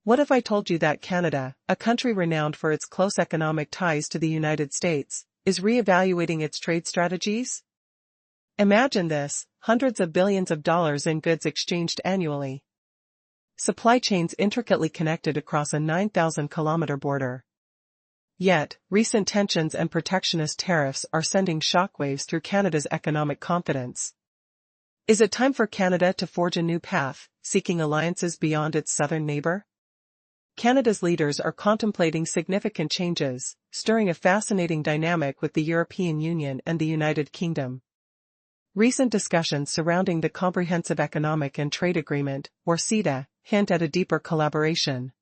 What if I told you that Canada, a country renowned for its close economic ties to the United States, is re-evaluating its trade strategies? Imagine this, hundreds of billions of dollars in goods exchanged annually. Supply chains intricately connected across a 9,000-kilometer border. Yet, recent tensions and protectionist tariffs are sending shockwaves through Canada's economic confidence. Is it time for Canada to forge a new path, seeking alliances beyond its southern neighbor? Canada's leaders are contemplating significant changes, stirring a fascinating dynamic with the European Union and the United Kingdom. Recent discussions surrounding the Comprehensive Economic and Trade Agreement, or CETA, hint at a deeper collaboration.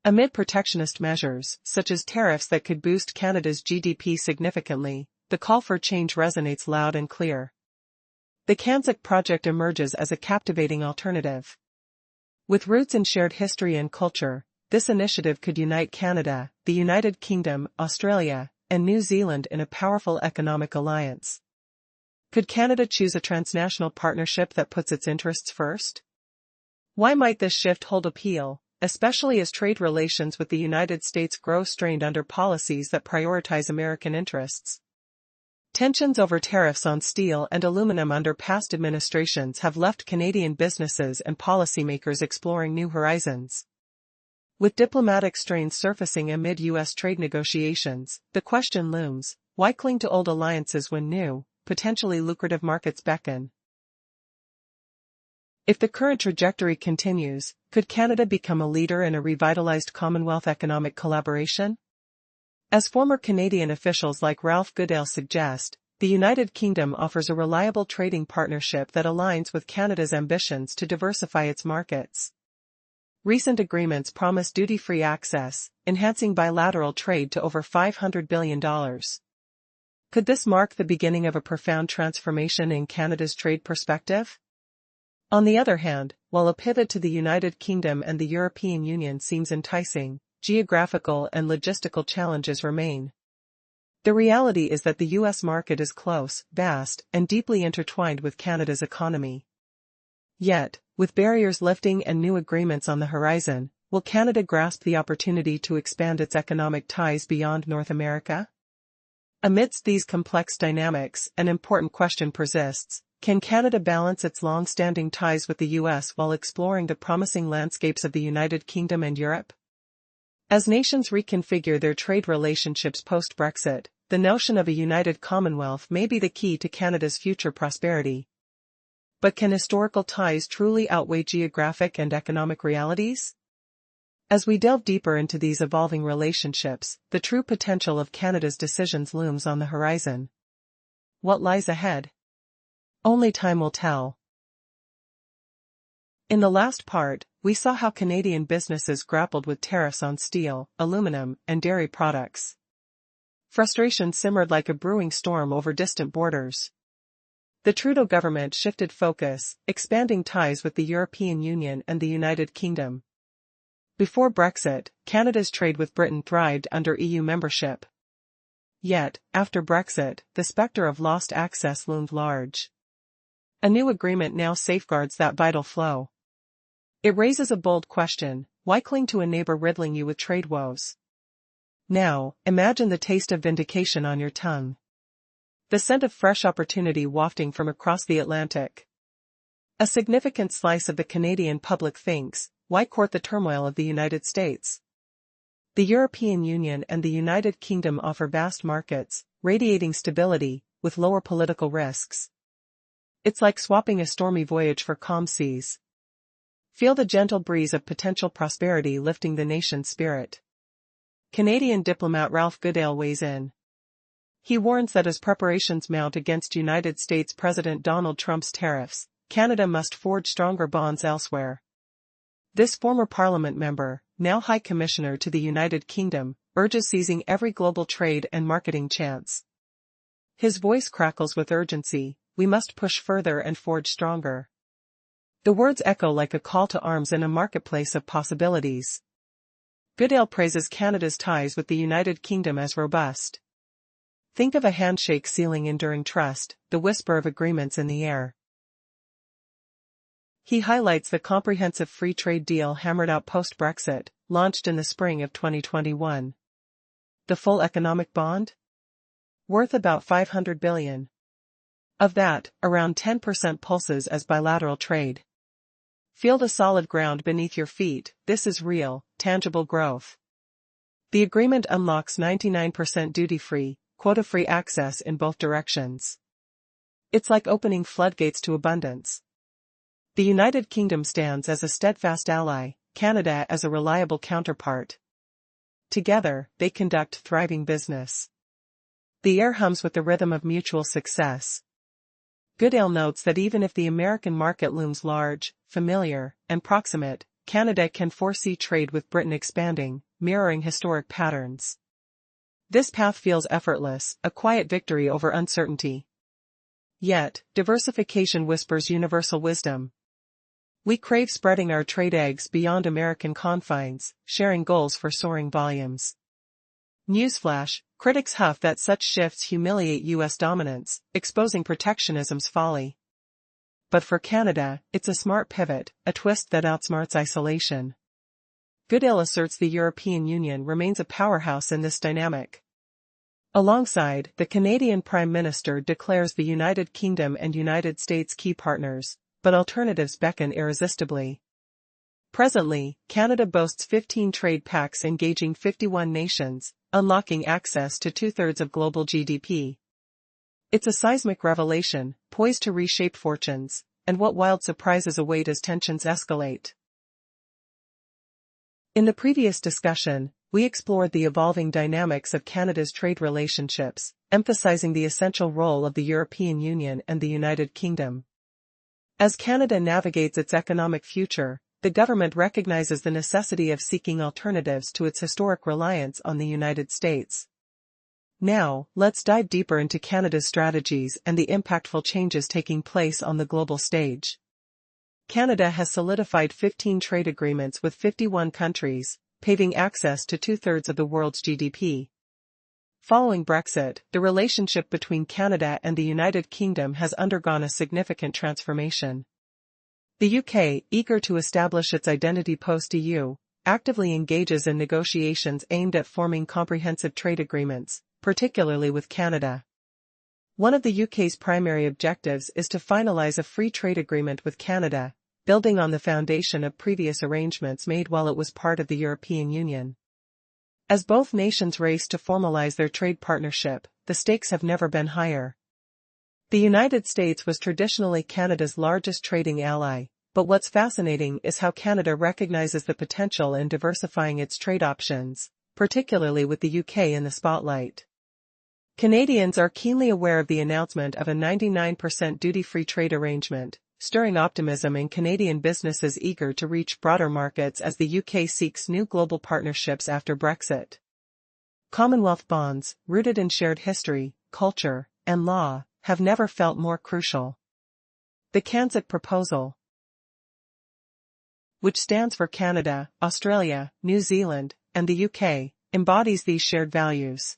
Amid protectionist measures, such as tariffs that could boost Canada's GDP significantly, the call for change resonates loud and clear. The Canzuk project emerges as a captivating alternative. With roots in shared history and culture, this initiative could unite Canada, the United Kingdom, Australia, and New Zealand in a powerful economic alliance. Could Canada choose a transnational partnership that puts its interests first? Why might this shift hold appeal, especially as trade relations with the United States grow strained under policies that prioritize American interests? Tensions over tariffs on steel and aluminum under past administrations have left Canadian businesses and policymakers exploring new horizons. With diplomatic strains surfacing amid U.S. trade negotiations, the question looms, why cling to old alliances when new, potentially lucrative markets beckon? If the current trajectory continues, could Canada become a leader in a revitalized Commonwealth economic collaboration? As former Canadian officials like Ralph Goodale suggest, the United Kingdom offers a reliable trading partnership that aligns with Canada's ambitions to diversify its markets. Recent agreements promise duty-free access, enhancing bilateral trade to over $500 billion. Could this mark the beginning of a profound transformation in Canada's trade perspective? On the other hand, while a pivot to the United Kingdom and the European Union seems enticing, geographical and logistical challenges remain. The reality is that the U.S. market is close, vast, and deeply intertwined with Canada's economy. Yet, with barriers lifting and new agreements on the horizon, will Canada grasp the opportunity to expand its economic ties beyond North America? Amidst these complex dynamics, an important question persists: can Canada balance its long-standing ties with the U.S. while exploring the promising landscapes of the United Kingdom and Europe? As nations reconfigure their trade relationships post-Brexit, the notion of a united Commonwealth may be the key to Canada's future prosperity. But can historical ties truly outweigh geographic and economic realities? As we delve deeper into these evolving relationships, the true potential of Canada's decisions looms on the horizon. What lies ahead? Only time will tell. In the last part, we saw how Canadian businesses grappled with tariffs on steel, aluminum, and dairy products. Frustration simmered like a brewing storm over distant borders. The Trudeau government shifted focus, expanding ties with the European Union and the United Kingdom. Before Brexit, Canada's trade with Britain thrived under EU membership. Yet, after Brexit, the spectre of lost access loomed large. A new agreement now safeguards that vital flow. It raises a bold question: why cling to a neighbor riddling you with trade woes? Now, imagine the taste of vindication on your tongue. The scent of fresh opportunity wafting from across the Atlantic. A significant slice of the Canadian public thinks, why court the turmoil of the United States? The European Union and the United Kingdom offer vast markets, radiating stability, with lower political risks. It's like swapping a stormy voyage for calm seas. Feel the gentle breeze of potential prosperity lifting the nation's spirit. Canadian diplomat Ralph Goodale weighs in. He warns that as preparations mount against United States President Donald Trump's tariffs, Canada must forge stronger bonds elsewhere. This former Parliament member, now High Commissioner to the United Kingdom, urges seizing every global trade and marketing chance. His voice crackles with urgency: we must push further and forge stronger. The words echo like a call to arms in a marketplace of possibilities. Goodale praises Canada's ties with the United Kingdom as robust. Think of a handshake sealing enduring trust, the whisper of agreements in the air. He highlights the comprehensive free trade deal hammered out post-Brexit, launched in the spring of 2021. The full economic bond? Worth about $500 billion. Of that, around 10% pulses as bilateral trade. Feel the solid ground beneath your feet. This is real, tangible growth. The agreement unlocks 99% duty-free, quota-free access in both directions. It's like opening floodgates to abundance. The United Kingdom stands as a steadfast ally, Canada as a reliable counterpart. Together, they conduct thriving business. The air hums with the rhythm of mutual success. Goodale notes that even if the American market looms large, familiar, and proximate, Canada can foresee trade with Britain expanding, mirroring historic patterns. This path feels effortless, a quiet victory over uncertainty. Yet, diversification whispers universal wisdom. We crave spreading our trade eggs beyond American confines, sharing goals for soaring volumes. Newsflash, critics huff that such shifts humiliate U.S. dominance, exposing protectionism's folly. But for Canada, it's a smart pivot, a twist that outsmarts isolation. Goodale asserts the European Union remains a powerhouse in this dynamic. Alongside, the Canadian Prime Minister declares the United Kingdom and United States key partners, but alternatives beckon irresistibly. Presently, Canada boasts 15 trade pacts engaging 51 nations, unlocking access to two-thirds of global GDP. It's a seismic revelation, poised to reshape fortunes, and what wild surprises await as tensions escalate. In the previous discussion, we explored the evolving dynamics of Canada's trade relationships, emphasizing the essential role of the European Union and the United Kingdom. As Canada navigates its economic future, the government recognizes the necessity of seeking alternatives to its historic reliance on the United States. Now, let's dive deeper into Canada's strategies and the impactful changes taking place on the global stage. Canada has solidified 15 trade agreements with 51 countries, paving access to two-thirds of the world's GDP. Following Brexit, the relationship between Canada and the United Kingdom has undergone a significant transformation. The UK, eager to establish its identity post-EU, actively engages in negotiations aimed at forming comprehensive trade agreements, particularly with Canada. One of the UK's primary objectives is to finalize a free trade agreement with Canada, building on the foundation of previous arrangements made while it was part of the European Union. As both nations race to formalize their trade partnership, the stakes have never been higher. The United States was traditionally Canada's largest trading ally, but what's fascinating is how Canada recognizes the potential in diversifying its trade options, particularly with the UK in the spotlight. Canadians are keenly aware of the announcement of a 99% duty-free trade arrangement, stirring optimism in Canadian businesses eager to reach broader markets as the UK seeks new global partnerships after Brexit. Commonwealth bonds, rooted in shared history, culture, and law, have never felt more crucial. The Canzuk proposal, which stands for Canada, Australia, New Zealand, and the UK, embodies these shared values.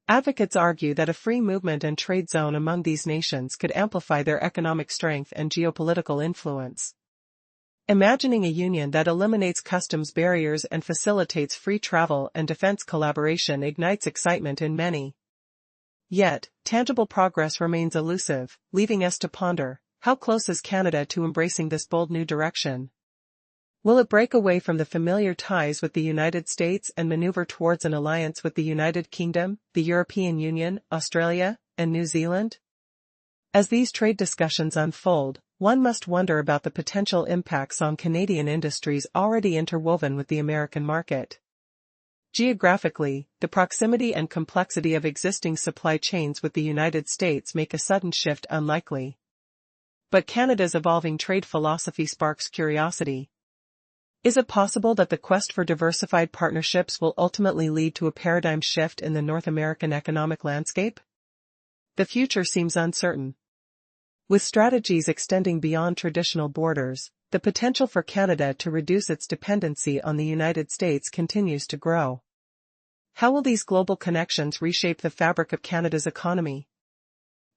Advocates argue that a free movement and trade zone among these nations could amplify their economic strength and geopolitical influence. Imagining a union that eliminates customs barriers and facilitates free travel and defense collaboration ignites excitement in many. Yet, tangible progress remains elusive, leaving us to ponder, how close is Canada to embracing this bold new direction? Will it break away from the familiar ties with the United States and maneuver towards an alliance with the United Kingdom, the European Union, Australia, and New Zealand? As these trade discussions unfold, one must wonder about the potential impacts on Canadian industries already interwoven with the American market. Geographically, the proximity and complexity of existing supply chains with the United States make a sudden shift unlikely. But Canada's evolving trade philosophy sparks curiosity. Is it possible that the quest for diversified partnerships will ultimately lead to a paradigm shift in the North American economic landscape? The future seems uncertain. With strategies extending beyond traditional borders, the potential for Canada to reduce its dependency on the United States continues to grow. How will these global connections reshape the fabric of Canada's economy?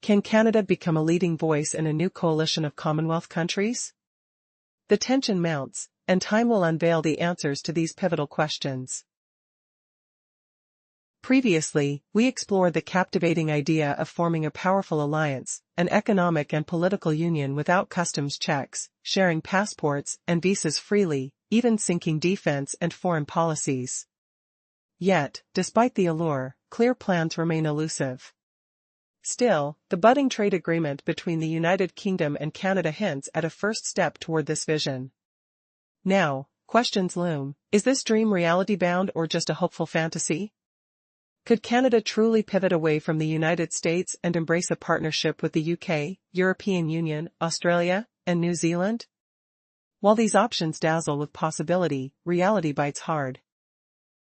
Can Canada become a leading voice in a new coalition of Commonwealth countries? The tension mounts, and time will unveil the answers to these pivotal questions. Previously, we explored the captivating idea of forming a powerful alliance, an economic and political union without customs checks, sharing passports and visas freely, even syncing defense and foreign policies. Yet, despite the allure, clear plans remain elusive. Still, the budding trade agreement between the United Kingdom and Canada hints at a first step toward this vision. Now, questions loom: is this dream reality-bound or just a hopeful fantasy? Could Canada truly pivot away from the United States and embrace a partnership with the UK, European Union, Australia, and New Zealand? While these options dazzle with possibility, reality bites hard.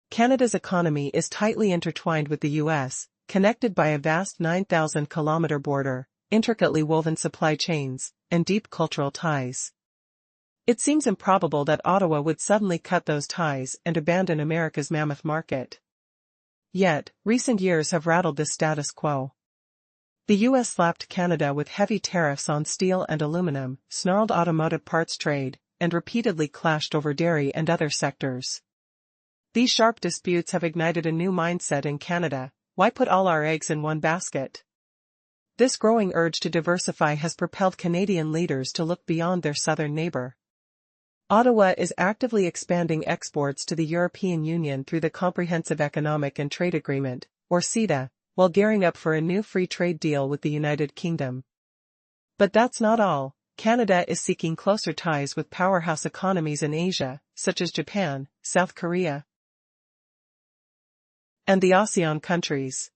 Canada's economy is tightly intertwined with the US, connected by a vast 9,000-kilometer border, intricately woven supply chains, and deep cultural ties. It seems improbable that Ottawa would suddenly cut those ties and abandon America's mammoth market. Yet, recent years have rattled this status quo. The US slapped Canada with heavy tariffs on steel and aluminum, snarled automotive parts trade, and repeatedly clashed over dairy and other sectors. These sharp disputes have ignited a new mindset in Canada: why put all our eggs in one basket? This growing urge to diversify has propelled Canadian leaders to look beyond their southern neighbor. Ottawa is actively expanding exports to the European Union through the Comprehensive Economic and Trade Agreement, or CETA, while gearing up for a new free trade deal with the United Kingdom. But that's not all. Canada is seeking closer ties with powerhouse economies in Asia, such as Japan, South Korea, and the ASEAN countries.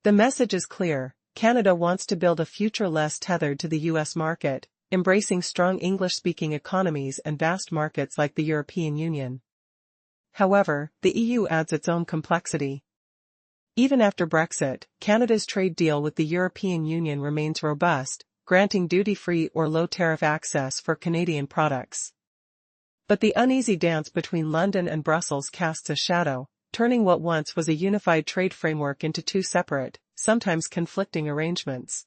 The message is clear: Canada wants to build a future less tethered to the US market, embracing strong English-speaking economies and vast markets like the European Union. However, the EU adds its own complexity. Even after Brexit, Canada's trade deal with the European Union remains robust, granting duty-free or low-tariff access for Canadian products. But the uneasy dance between London and Brussels casts a shadow, turning what once was a unified trade framework into two separate, sometimes conflicting arrangements.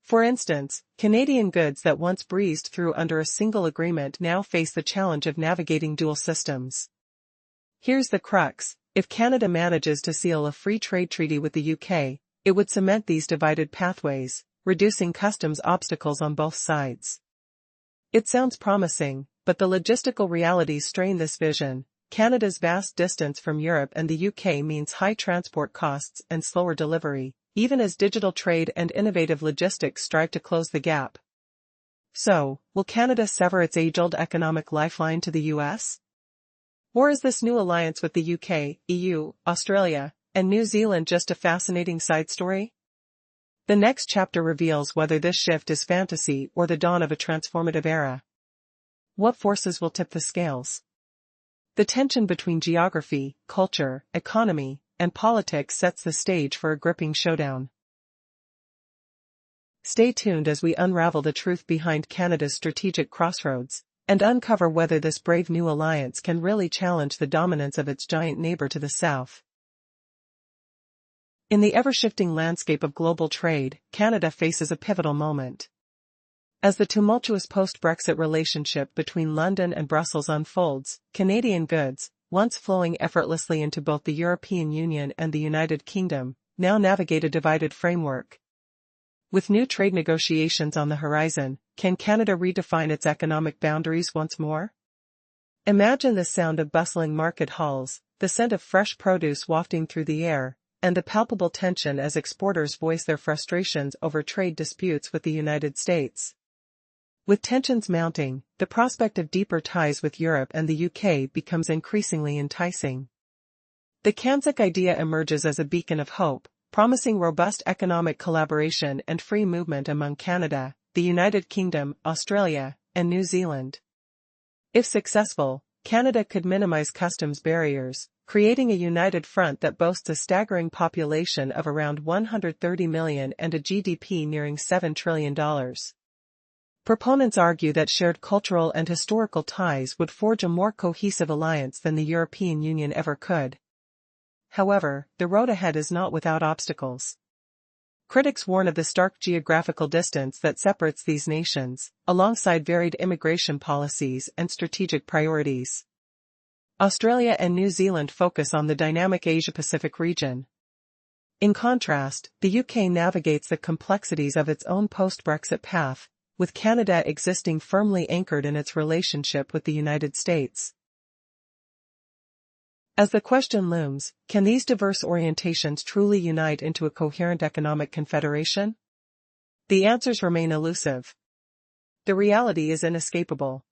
For instance, Canadian goods that once breezed through under a single agreement now face the challenge of navigating dual systems. Here's the crux: if Canada manages to seal a free trade treaty with the UK, it would cement these divided pathways, reducing customs obstacles on both sides. It sounds promising, but the logistical realities strain this vision. Canada's vast distance from Europe and the UK means high transport costs and slower delivery, even as digital trade and innovative logistics strive to close the gap. So, will Canada sever its age-old economic lifeline to the US? Or is this new alliance with the UK, EU, Australia, and New Zealand just a fascinating side story? The next chapter reveals whether this shift is fantasy or the dawn of a transformative era. What forces will tip the scales? The tension between geography, culture, economy, and politics sets the stage for a gripping showdown. Stay tuned as we unravel the truth behind Canada's strategic crossroads, and uncover whether this brave new alliance can really challenge the dominance of its giant neighbor to the south. In the ever-shifting landscape of global trade, Canada faces a pivotal moment. As the tumultuous post-Brexit relationship between London and Brussels unfolds, Canadian goods, once flowing effortlessly into both the European Union and the United Kingdom, now navigate a divided framework. With new trade negotiations on the horizon, can Canada redefine its economic boundaries once more? Imagine the sound of bustling market halls, the scent of fresh produce wafting through the air, and the palpable tension as exporters voice their frustrations over trade disputes with the United States. With tensions mounting, the prospect of deeper ties with Europe and the UK becomes increasingly enticing. The Canzuk idea emerges as a beacon of hope, promising robust economic collaboration and free movement among Canada, the United Kingdom, Australia, and New Zealand. If successful, Canada could minimize customs barriers, creating a united front that boasts a staggering population of around 130 million and a GDP nearing $7 trillion. Proponents argue that shared cultural and historical ties would forge a more cohesive alliance than the European Union ever could. However, the road ahead is not without obstacles. Critics warn of the stark geographical distance that separates these nations, alongside varied immigration policies and strategic priorities. Australia and New Zealand focus on the dynamic Asia-Pacific region. In contrast, the UK navigates the complexities of its own post-Brexit path, with Canada existing firmly anchored in its relationship with the United States. As the question looms, can these diverse orientations truly unite into a coherent economic confederation? The answers remain elusive. The reality is inescapable.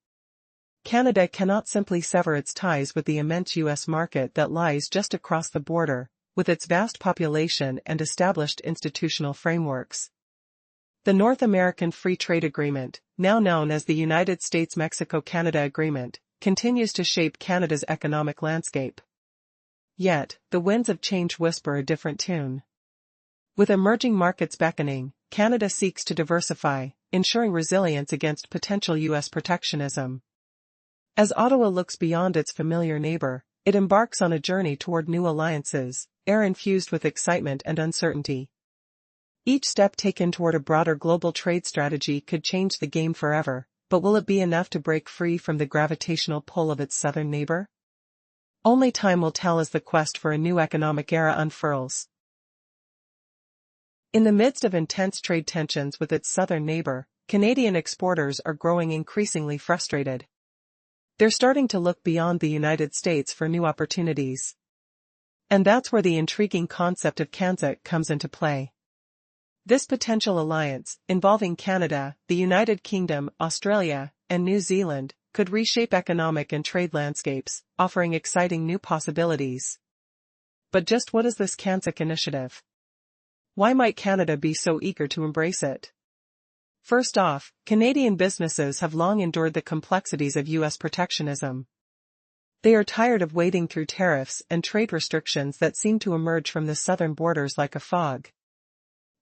Canada cannot simply sever its ties with the immense U.S. market that lies just across the border, with its vast population and established institutional frameworks. The North American Free Trade Agreement, now known as the United States-Mexico-Canada Agreement, continues to shape Canada's economic landscape. Yet, the winds of change whisper a different tune. With emerging markets beckoning, Canada seeks to diversify, ensuring resilience against potential U.S. protectionism. As Ottawa looks beyond its familiar neighbor, it embarks on a journey toward new alliances, air infused with excitement and uncertainty. Each step taken toward a broader global trade strategy could change the game forever, but will it be enough to break free from the gravitational pull of its southern neighbor? Only time will tell as the quest for a new economic era unfurls. In the midst of intense trade tensions with its southern neighbor, Canadian exporters are growing increasingly frustrated. They're starting to look beyond the United States for new opportunities. And that's where the intriguing concept of Canzuk comes into play. This potential alliance, involving Canada, the United Kingdom, Australia, and New Zealand, could reshape economic and trade landscapes, offering exciting new possibilities. But just what is this Canzuk initiative? Why might Canada be so eager to embrace it? First off, Canadian businesses have long endured the complexities of U.S. protectionism. They are tired of wading through tariffs and trade restrictions that seem to emerge from the southern borders like a fog.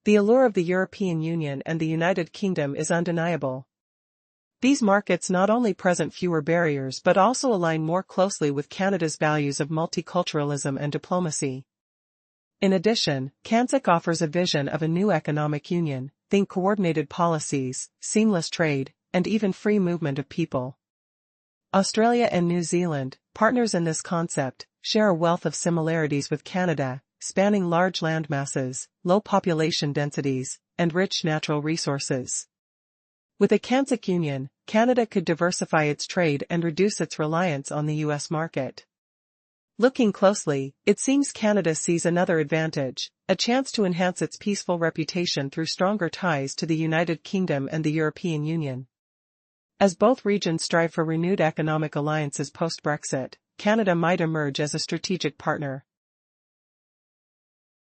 The allure of the European Union and the United Kingdom is undeniable. These markets not only present fewer barriers but also align more closely with Canada's values of multiculturalism and diplomacy. In addition, Canzuk offers a vision of a new economic union, think coordinated policies, seamless trade, and even free movement of people. Australia and New Zealand, partners in this concept, share a wealth of similarities with Canada, spanning large landmasses, low population densities, and rich natural resources. With a Canzuk union, Canada could diversify its trade and reduce its reliance on the U.S. market. Looking closely, it seems Canada sees another advantage, a chance to enhance its peaceful reputation through stronger ties to the United Kingdom and the European Union. As both regions strive for renewed economic alliances post-Brexit, Canada might emerge as a strategic partner.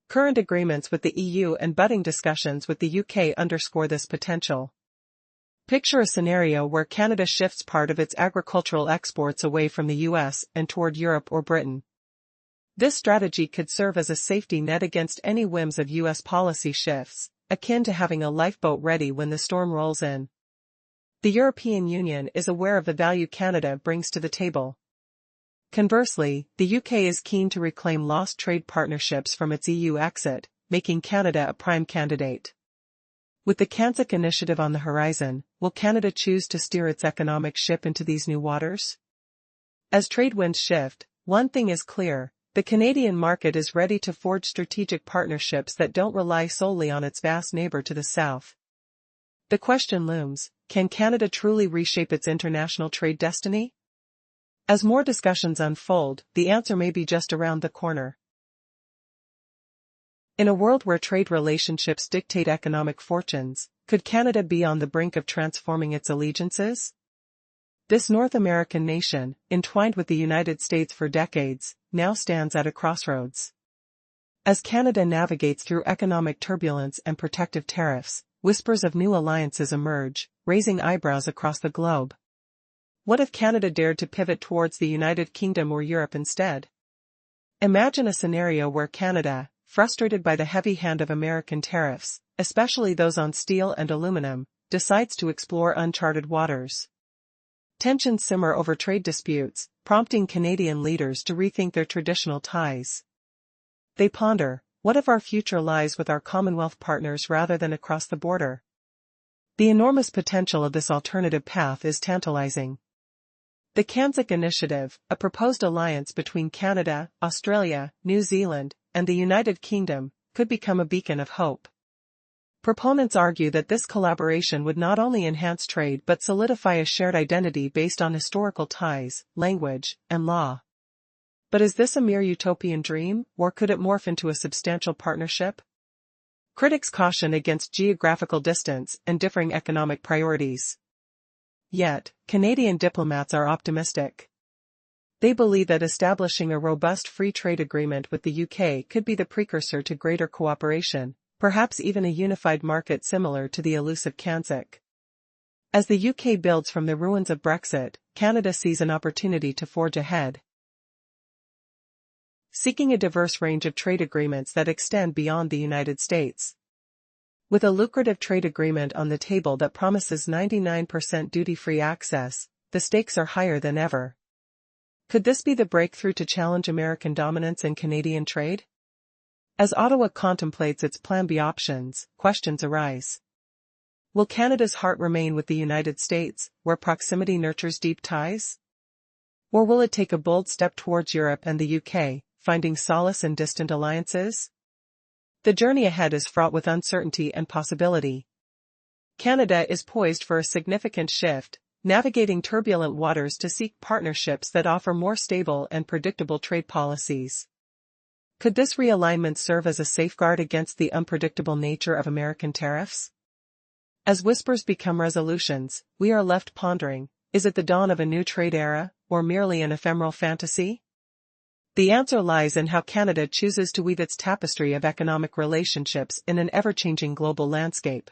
Current agreements with the EU and budding discussions with the UK underscore this potential. Picture a scenario where Canada shifts part of its agricultural exports away from the US and toward Europe or Britain. This strategy could serve as a safety net against any whims of US policy shifts, akin to having a lifeboat ready when the storm rolls in. The European Union is aware of the value Canada brings to the table. Conversely, the UK is keen to reclaim lost trade partnerships from its EU exit, making Canada a prime candidate. With the Canzuk initiative on the horizon, will Canada choose to steer its economic ship into these new waters? As trade winds shift, one thing is clear, the Canadian market is ready to forge strategic partnerships that don't rely solely on its vast neighbor to the south. The question looms, can Canada truly reshape its international trade destiny? As more discussions unfold, the answer may be just around the corner. In a world where trade relationships dictate economic fortunes, could Canada be on the brink of transforming its allegiances? This North American nation, entwined with the United States for decades, now stands at a crossroads. As Canada navigates through economic turbulence and protective tariffs, whispers of new alliances emerge, raising eyebrows across the globe. What if Canada dared to pivot towards the United Kingdom or Europe instead? Imagine a scenario where Canada, frustrated by the heavy hand of American tariffs, especially those on steel and aluminum, decides to explore uncharted waters. Tensions simmer over trade disputes, prompting Canadian leaders to rethink their traditional ties. They ponder, What if our future lies with our Commonwealth partners rather than across the border? The enormous potential of this alternative path is tantalizing. The Canzuk Initiative, a proposed alliance between Canada, Australia, New Zealand, and the United Kingdom, could become a beacon of hope. Proponents argue that this collaboration would not only enhance trade but solidify a shared identity based on historical ties, language, and law. But is this a mere utopian dream, or could it morph into a substantial partnership? Critics caution against geographical distance and differing economic priorities. Yet, Canadian diplomats are optimistic. They believe that establishing a robust free trade agreement with the UK could be the precursor to greater cooperation, perhaps even a unified market similar to the elusive Canzuk. As the UK builds from the ruins of Brexit, Canada sees an opportunity to forge ahead, seeking a diverse range of trade agreements that extend beyond the United States. With a lucrative trade agreement on the table that promises 99% duty-free access, the stakes are higher than ever. Could this be the breakthrough to challenge American dominance in Canadian trade? As Ottawa contemplates its Plan B options, questions arise. Will Canada's heart remain with the United States, where proximity nurtures deep ties? Or will it take a bold step towards Europe and the UK, finding solace in distant alliances? The journey ahead is fraught with uncertainty and possibility. Canada is poised for a significant shift, navigating turbulent waters to seek partnerships that offer more stable and predictable trade policies. Could this realignment serve as a safeguard against the unpredictable nature of American tariffs? As whispers become resolutions, we are left pondering, is it the dawn of a new trade era, or merely an ephemeral fantasy? The answer lies in how Canada chooses to weave its tapestry of economic relationships in an ever-changing global landscape.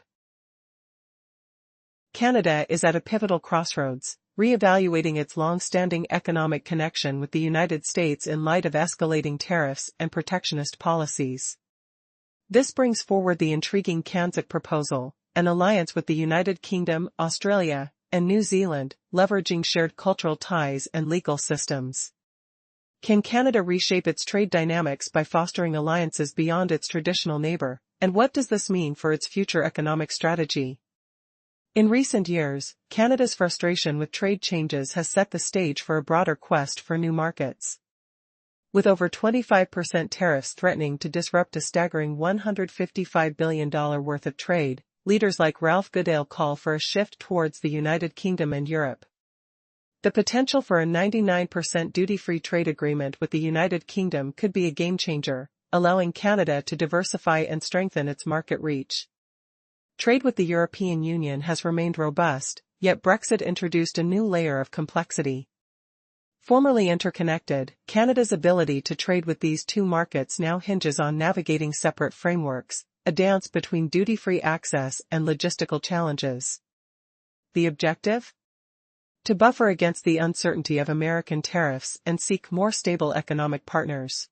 Canada is at a pivotal crossroads, re-evaluating its long-standing economic connection with the United States in light of escalating tariffs and protectionist policies. This brings forward the intriguing Canzuk proposal, an alliance with the United Kingdom, Australia, and New Zealand, leveraging shared cultural ties and legal systems. Can Canada reshape its trade dynamics by fostering alliances beyond its traditional neighbor, and what does this mean for its future economic strategy? In recent years, Canada's frustration with trade changes has set the stage for a broader quest for new markets. With over 25% tariffs threatening to disrupt a staggering $155 billion worth of trade, leaders like Ralph Goodale call for a shift towards the United Kingdom and Europe. The potential for a 99% duty-free trade agreement with the United Kingdom could be a game-changer, allowing Canada to diversify and strengthen its market reach. Trade with the European Union has remained robust, yet Brexit introduced a new layer of complexity. Formerly interconnected, Canada's ability to trade with these two markets now hinges on navigating separate frameworks, a dance between duty-free access and logistical challenges. The objective? To buffer against the uncertainty of American tariffs and seek more stable economic partners.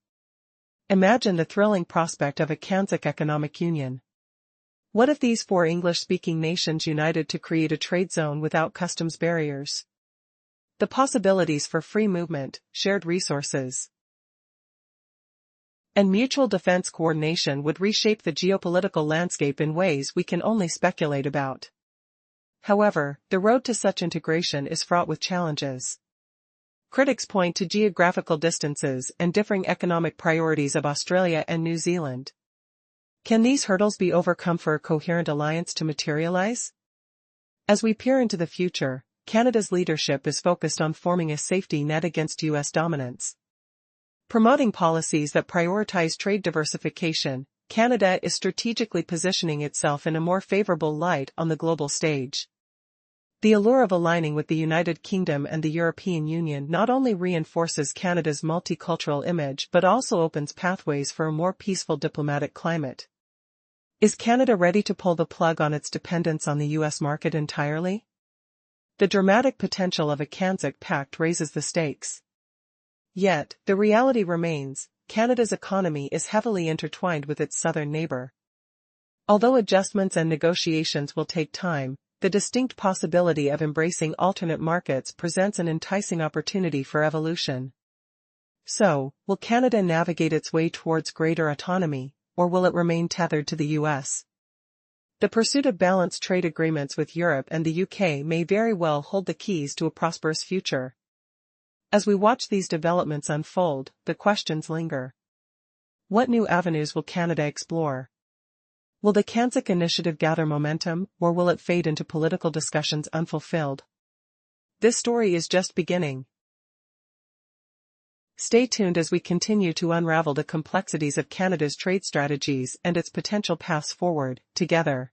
Imagine the thrilling prospect of a Canzuk economic union. What if these four English-speaking nations united to create a trade zone without customs barriers? The possibilities for free movement, shared resources, and mutual defense coordination would reshape the geopolitical landscape in ways we can only speculate about. However, the road to such integration is fraught with challenges. Critics point to geographical distances and differing economic priorities of Australia and New Zealand. Can these hurdles be overcome for a coherent alliance to materialize? As we peer into the future, Canada's leadership is focused on forming a safety net against U.S. dominance. Promoting policies that prioritize trade diversification, Canada is strategically positioning itself in a more favorable light on the global stage. The allure of aligning with the United Kingdom and the European Union not only reinforces Canada's multicultural image but also opens pathways for a more peaceful diplomatic climate. Is Canada ready to pull the plug on its dependence on the U.S. market entirely? The dramatic potential of a Canzuk pact raises the stakes. Yet, the reality remains, Canada's economy is heavily intertwined with its southern neighbor. Although adjustments and negotiations will take time, the distinct possibility of embracing alternate markets presents an enticing opportunity for evolution. So, will Canada navigate its way towards greater autonomy, or will it remain tethered to the US? The pursuit of balanced trade agreements with Europe and the UK may very well hold the keys to a prosperous future. As we watch these developments unfold, the questions linger. What new avenues will Canada explore? Will the Canzuk initiative gather momentum, or will it fade into political discussions unfulfilled? This story is just beginning. Stay tuned as we continue to unravel the complexities of Canada's trade strategies and its potential paths forward, together.